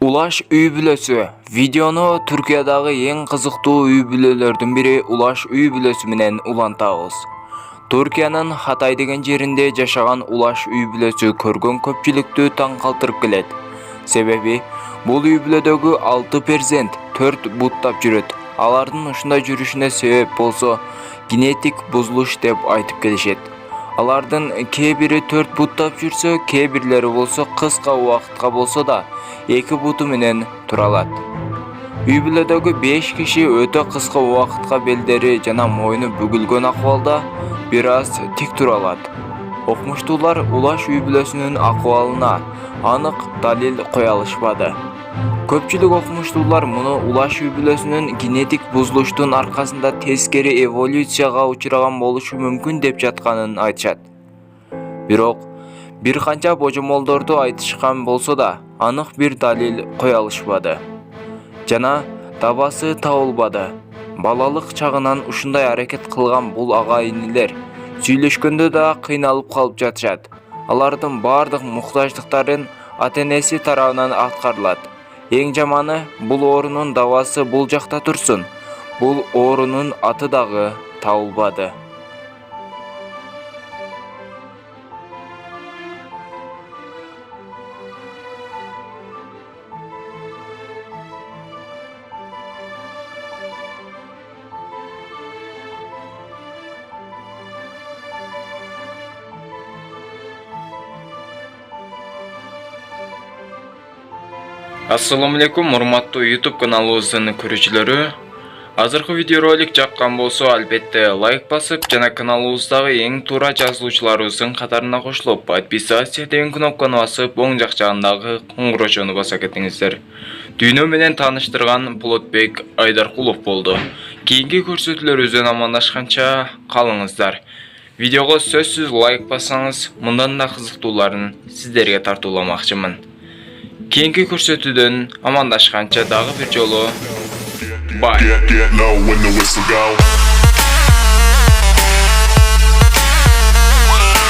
Ulaş үй бүлөсү. Видеону Түркиядагы эң кызыктуу үй бүлөлөрдүн бири Ulaş үй бүлөсү менен улантабыз. Түркиянын Хатay деген жеринде жашаган Ulaş үй бүлөсү көргөн көпчүлүктү таң калтырып келет. Себеби бул үй бүлөдөгү 6 перзент 4 буттап жүрөт. Алардын ушундай жүрүшүнө себеп болсо генетик бузулуш деп айтып келишет. Алардын кээ бири 4 буттап жүрсө, кээ бирлери болсо кыска убакытка болсо да 2 буту менен тура алат. Үй бүлөдөгү 5 киши өтө кыска убакытка белдери жана мойну бүгүлгөн акыбалда бир аз тик тура алат. Окумуштуулар Ulaş үй бүлөсүнүн акыбалына анык далил кое алышпады. Көпчүлүк окумуштуулар муну Ulaş үй бүлөсүнүн генетик бузулуштун аркасында тескери эволюцияга учураган болушу мүмкүн деп жатканын айтышат. Бирок бир канча божомолдорду айтышкан болсо да, анык бир далил кое алышпады. Жана табасы табылбады. Балалык чагынан ушундай аракет кылган бул ага-инилер сүйлөшкөндө да кыйналып калып жатышат. Алардын бардык муктаждыктарын ата-энеси тарабынан аткарылат. Эң жаманы, бул оорунун дабасы бул жакта турсун. Бул оорунун аты дагы табылбады. Assalamu alaikum, урматтуу YouTube каналыбыздын көрүүчүлөрү. Азыркы видеоролик жаккан болсо, албетте лайк басып, жана каналыбыздагы эң туура жазылуучуларыбыздын катарына кошулуп, подписаться деген кнопканы басып, оң жак жагындагы коңгурочону баса кетиңиздер. Дүйнө менен тааныштырган Болотбек Айдаркулов болду. Кийинки көрсөтүүлөрүбүздөн амандашканча калыңыздар. Видеого сөзсүз лайк бассаңыз, мындан да кызыктууларын сиздерге тартууламакчымын. Кийинки көрсөтүүдөн амандашканча дагы бир жолу бай.